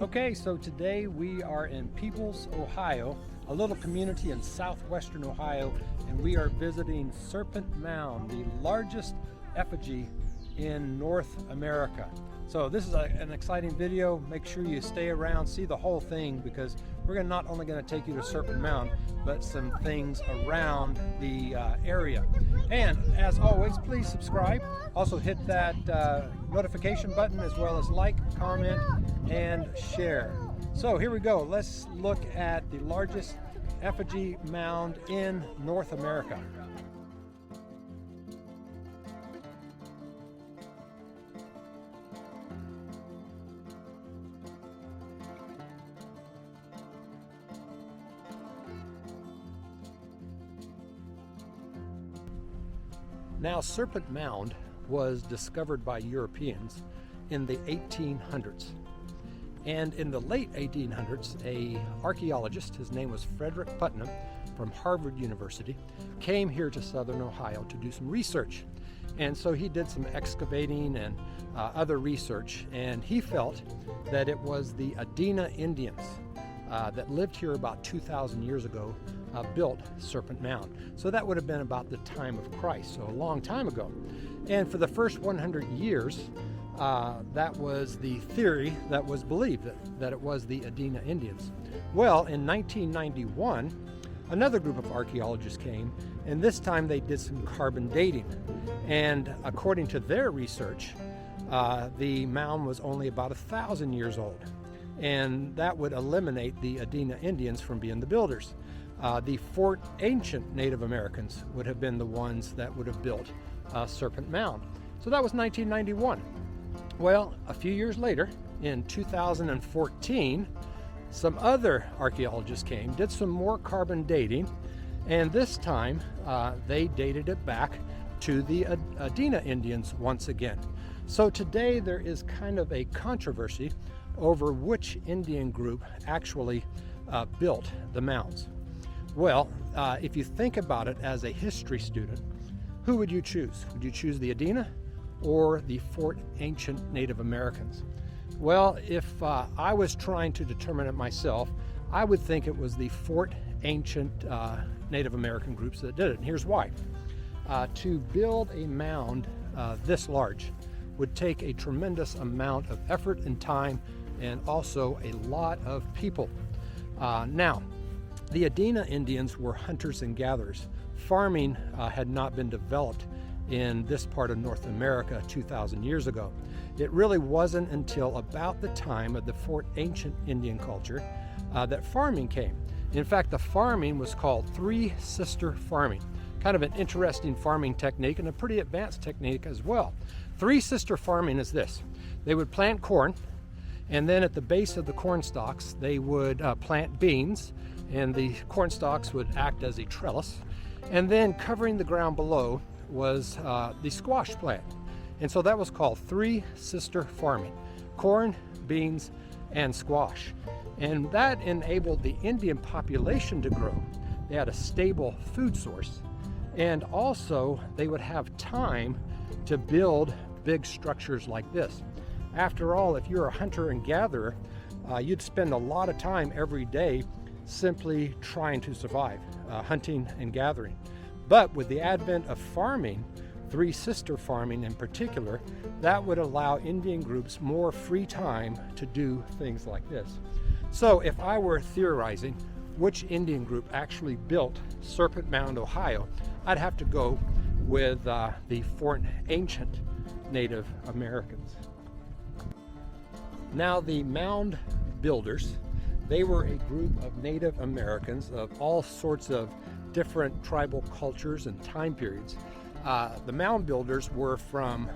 Okay, so today we are in Peebles, Ohio, a little community in southwestern Ohio, and we are visiting Serpent Mound, the largest effigy in North America. So this is an exciting video. Make sure you stay around, see the whole thing, because we're not only going to take you to Serpent Mound, but some things around the area. And as always, please subscribe. Also hit that notification button, as well as like, comment, and share. So here we go. Let's look at the largest effigy mound in North America. Now, Serpent Mound was discovered by Europeans in the 1800s. And in the late 1800s, an archaeologist, his name was Frederick Putnam from Harvard University, came here to southern Ohio to do some research. And so he did some excavating and other research, and he felt that it was the Adena Indians that lived here about 2,000 years ago built Serpent Mound. So that would have been about the time of Christ, so a long time ago. And for the first 100 years, that was the theory that was believed, that it was the Adena Indians. Well, in 1991, another group of archaeologists came, and this time they did some carbon dating. And according to their research, the mound was only about 1,000 years old. And that would eliminate the Adena Indians from being the builders. The Fort Ancient Native Americans would have been the ones that would have built Serpent Mound. So that was 1991. Well, a few years later, in 2014, some other archaeologists came, did some more carbon dating, and this time they dated it back to the Adena Indians once again. So today there is kind of a controversy over which Indian group actually built the mounds. Well, if you think about it as a history student, who would you choose? Would you choose the Adena or the Fort Ancient Native Americans? Well, if I was trying to determine it myself, I would think it was the Fort Ancient Native American groups that did it. And here's why. To build a mound this large would take a tremendous amount of effort and time, and also a lot of people. Now, the Adena Indians were hunters and gatherers. Farming had not been developed in this part of North America 2,000 years ago. It really wasn't until about the time of the Fort Ancient Indian culture that farming came. In fact, the farming was called three-sister farming. Kind of an interesting farming technique, and a pretty advanced technique as well. Three-sister farming is this. They would plant corn, and then at the base of the corn stalks, they would plant beans, and the corn stalks would act as a trellis. And then covering the ground below was the squash plant. And so that was called three-sister farming: corn, beans, and squash. And that enabled the Indian population to grow. They had a stable food source, and also they would have time to build big structures like this. After all, if you're a hunter and gatherer, you'd spend a lot of time every day simply trying to survive, hunting and gathering. But with the advent of farming, three-sister farming in particular, that would allow Indian groups more free time to do things like this. So if I were theorizing which Indian group actually built Serpent Mound, Ohio, I'd have to go with the Fort Ancient Native Americans. Now, the mound builders, they were a group of Native Americans of all sorts of different tribal cultures and time periods. The mound builders were from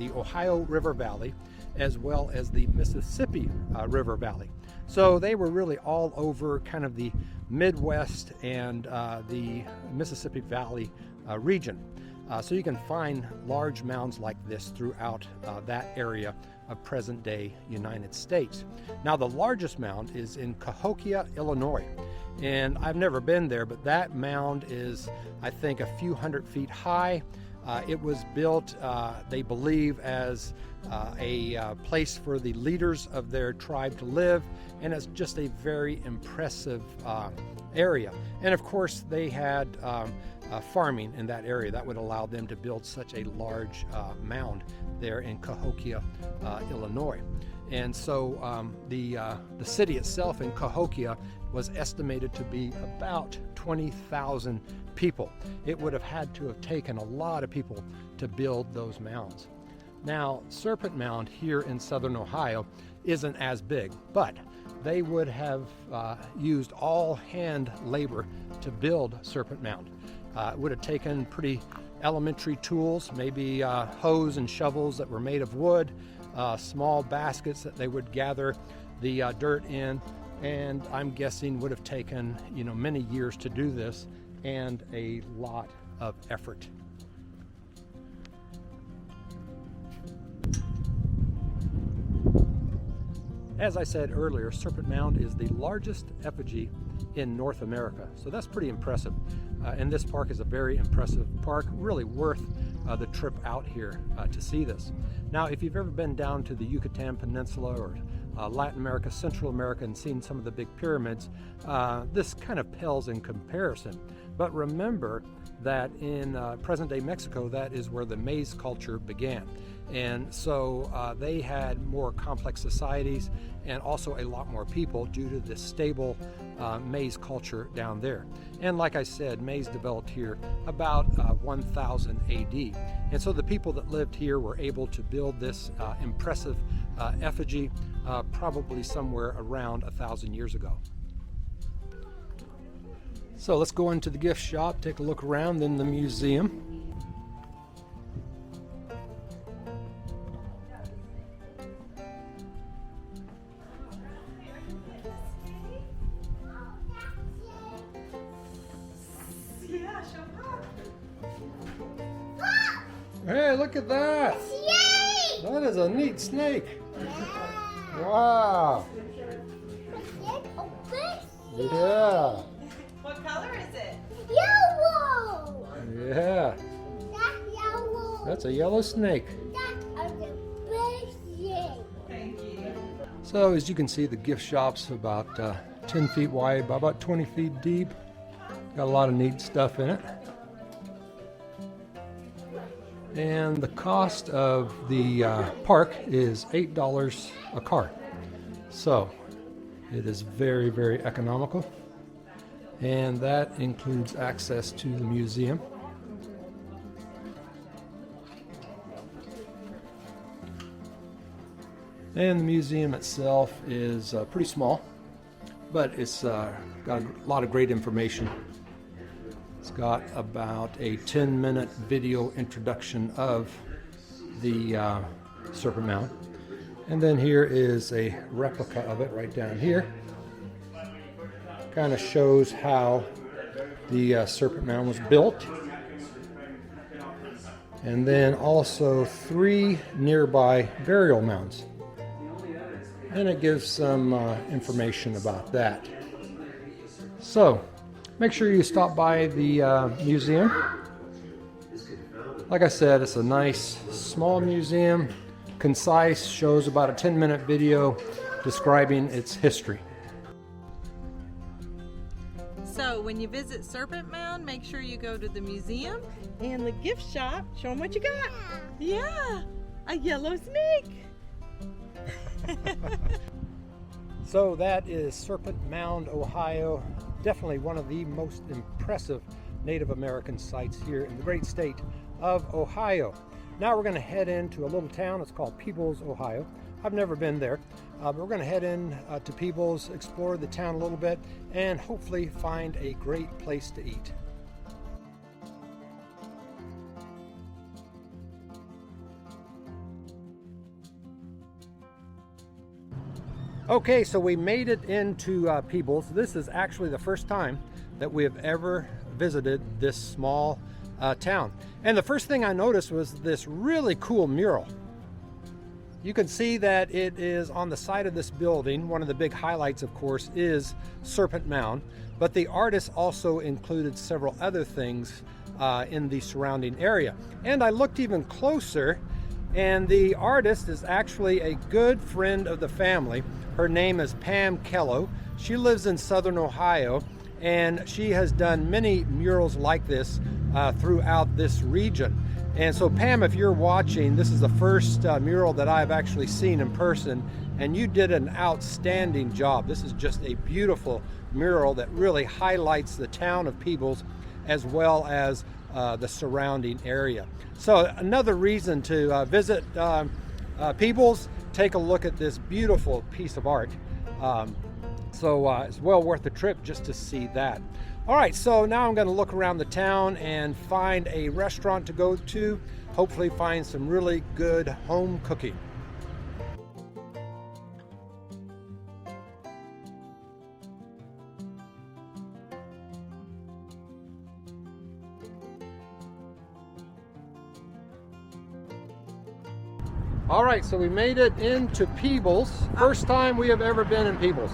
the Ohio River Valley, as well as the Mississippi River Valley. So they were really all over kind of the Midwest and the Mississippi Valley region. So you can find large mounds like this throughout that area of present-day United States. Now, the largest mound is in Cahokia, Illinois, and I've never been there, but that mound is, I think, a few hundred feet high. It was built, they believe, as a place for the leaders of their tribe to live, and it's just a very impressive area. And of course, they had farming in that area that would allow them to build such a large mound there in Cahokia, Illinois. And so the city itself in Cahokia was estimated to be about 20,000 people. It would have had to have taken a lot of people to build those mounds. Now, Serpent Mound here in southern Ohio isn't as big, but they would have used all hand labor to build Serpent Mound. It would have taken pretty elementary tools, maybe hoes and shovels that were made of wood, small baskets that they would gather the dirt in, and I'm guessing would have taken, many years to do this and a lot of effort. As I said earlier, Serpent Mound is the largest effigy in North America, so that's pretty impressive. And this park is a very impressive park, really worth the trip out here to see this. Now, if you've ever been down to the Yucatan Peninsula or Latin America, Central America, and seen some of the big pyramids, this kind of pales in comparison. But remember that in present-day Mexico, that is where the maize culture began. And so they had more complex societies and also a lot more people due to the stable maize culture down there. And like I said, maize developed here about 1000 AD. And so the people that lived here were able to build this impressive effigy probably somewhere around 1,000 years ago. So let's go into the gift shop, take a look around, then the museum. Hey, look at that! That is a neat snake. Yeah. Wow. Yeah. What color is it? Yellow. Yeah. That's yellow. That's a yellow snake. That's a big snake. Thank you. So as you can see, the gift shop's about 10 feet wide by about 20 feet deep. Got a lot of neat stuff in it. And the cost of the park is $8 a car. So it is very, very economical. And that includes access to the museum. And the museum itself is pretty small, but it's got a lot of great information. It's got about a 10-minute video introduction of the Serpent Mound. And then here is a replica of it right down here. Kind of shows how the Serpent Mound was built. And then also 3 nearby burial mounds. And it gives some information about that. So, make sure you stop by the museum. Like I said, it's a nice small museum, concise, shows about a 10-minute video describing its history. So when you visit Serpent Mound, make sure you go to the museum and the gift shop. Show them what you got. Yeah, a yellow snake. So that is Serpent Mound, Ohio. Definitely one of the most impressive Native American sites here in the great state of Ohio. Now we're going to head into a little town. It's called Peebles, Ohio. I've never been there, but we're going to head in to Peebles, explore the town a little bit, and hopefully find a great place to eat. Okay, so we made it into Peebles. This is actually the first time that we have ever visited this small town. And the first thing I noticed was this really cool mural. You can see that it is on the side of this building. One of the big highlights, of course, is Serpent Mound, but the artist also included several other things in the surrounding area. And I looked even closer, and the artist is actually a good friend of the family. Her name is Pam Kello. She lives in Southern Ohio, and she has done many murals like this throughout this region. And so Pam, if you're watching, this is the first mural that I've actually seen in person, and you did an outstanding job. This is just a beautiful mural that really highlights the town of Peebles as well as the surrounding area. So another reason to visit Peebles, take a look at this beautiful piece of art. It's well worth the trip just to see that. All right, so now I'm going to look around the town and find a restaurant to go to, hopefully find some really good home cooking. All right, so we made it into Peebles. First time we have ever been in Peebles.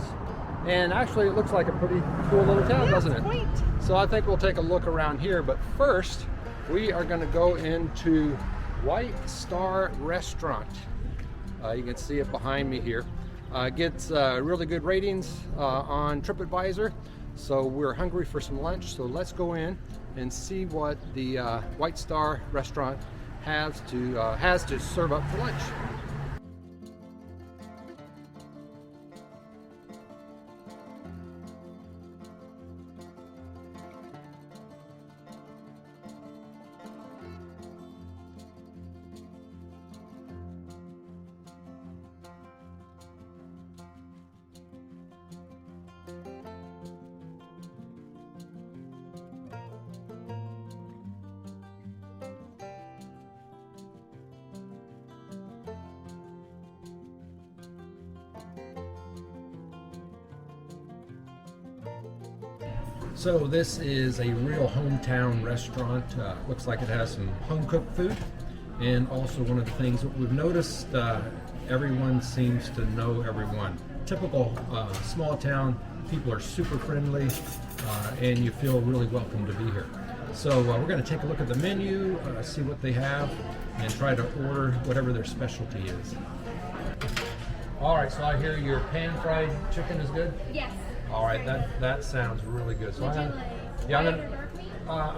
And actually it looks like a pretty cool little town, doesn't it? Quaint. So I think we'll take a look around here, but first we are going to go into White Star Restaurant. You can see it behind me here. Gets really good ratings on TripAdvisor, so we're hungry for some lunch. So let's go in and see what the White Star Restaurant has to serve up for lunch. So this is a real hometown restaurant. Looks like it has some home-cooked food, and also one of the things that we've noticed, everyone seems to know everyone. Typical small town, people are super friendly, and you feel really welcome to be here. So we're going to take a look at the menu, see what they have, and try to order whatever their specialty is. All right, so I hear your pan-fried chicken is good? Yes. All right, that sounds really good. So I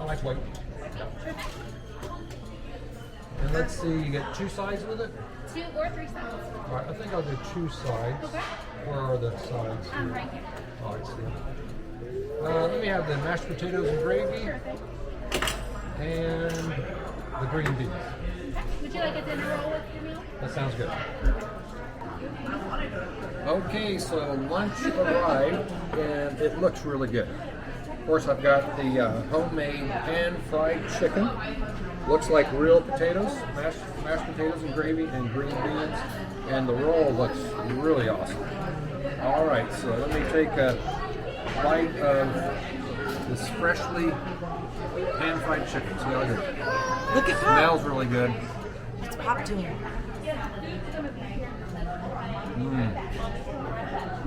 like white. Yeah. And let's see, you get 2 sides with it? 2 or 3 sides. All right, I think I'll do 2 sides. Okay. Where are the sides? Right here. All right, see. Let me have the mashed potatoes and gravy. Perfect. And the green beans. Would you like a dinner roll with your meal? That sounds good. Okay, so lunch arrived, and it looks really good. Of course, I've got the homemade pan-fried chicken. Looks like real potatoes, mashed potatoes and gravy and green beans, and the roll looks really awesome. All right, so let me take a bite of this freshly pan-fried chicken. See how good. Look at Smells really good. It's pop to him.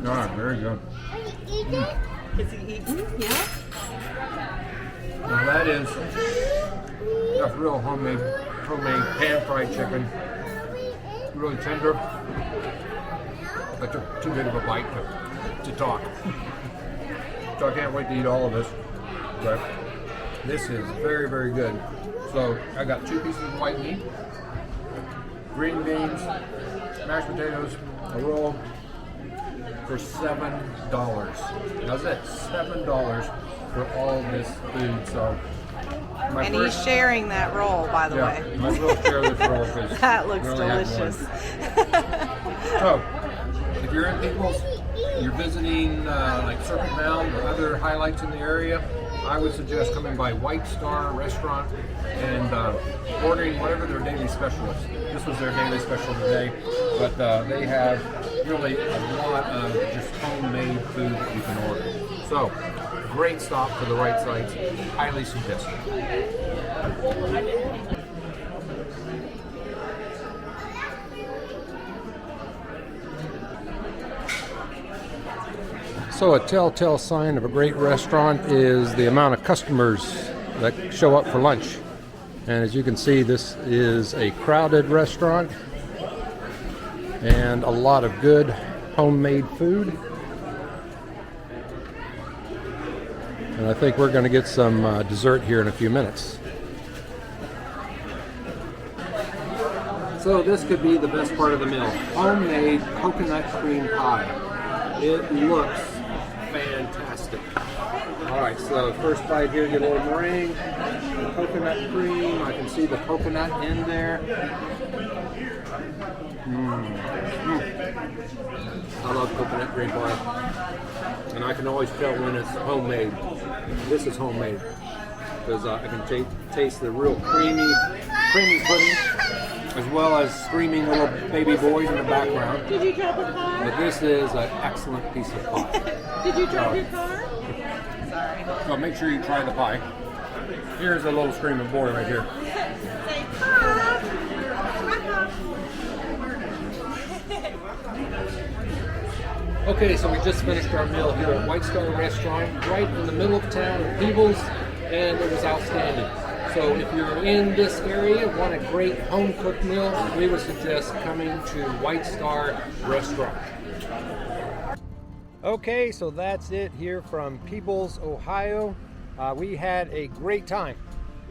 All right, very good. Are you eating? Is he eating? Yeah. Now that's real homemade pan-fried chicken. Really tender. I took too big of a bite to talk. So I can't wait to eat all of this. But this is very, very good. So I got 2 pieces of white meat, green beans, mashed potatoes, a roll for $7. How's that? $7 for all this food. So And he's sharing that roll, by the way. I will share this roll because That looks delicious. So, if you're in Peebles, you're visiting like Serpent Mound or other highlights in the area, I would suggest coming by White Star Restaurant and ordering whatever their daily special is. This was their daily special today, but they have really a lot of just homemade food that you can order. So, great stop for the right sites. Highly suggested. So a telltale sign of a great restaurant is the amount of customers that show up for lunch. And as you can see, this is a crowded restaurant and a lot of good homemade food. And I think we're going to get some dessert here in a few minutes. So this could be the best part of the meal. Homemade coconut cream pie. It looks fantastic. Alright, so first bite here, get a little meringue, coconut cream. I can see the coconut in there. I love coconut cream pie. And I can always tell when it's homemade. This is homemade. Because I can taste the real creamy pudding, as well as screaming little baby boys in the background. Did you drop a car? But this is an excellent piece of pie. Did you drop your car? Sorry. So make sure you try the pie. Here's a little screaming boy right here. Say pop. Okay, so we just finished our meal here at White Star Restaurant, right in the middle of town in Peebles, and it was outstanding. So if you're in this area and want a great home-cooked meal, we would suggest coming to White Star Restaurant. Okay, so that's it here from Peebles, Ohio. We had a great time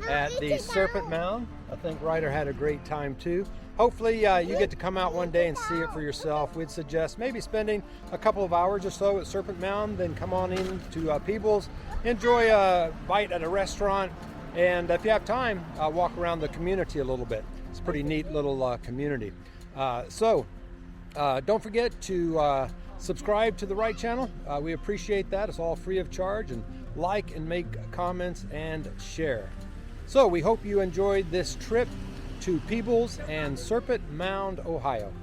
at the Serpent Mound. I think Ryder had a great time too. Hopefully you get to come out one day and see it for yourself. We'd suggest maybe spending a couple of hours or so at Serpent Mound, then come on in to Peebles, enjoy a bite at a restaurant, and if you have time, walk around the community a little bit. It's a pretty neat little community. So don't forget to subscribe to the Right channel. We appreciate that. It's all free of charge. And like and make comments and share. So we hope you enjoyed this trip to Peebles and Serpent Mound, Ohio.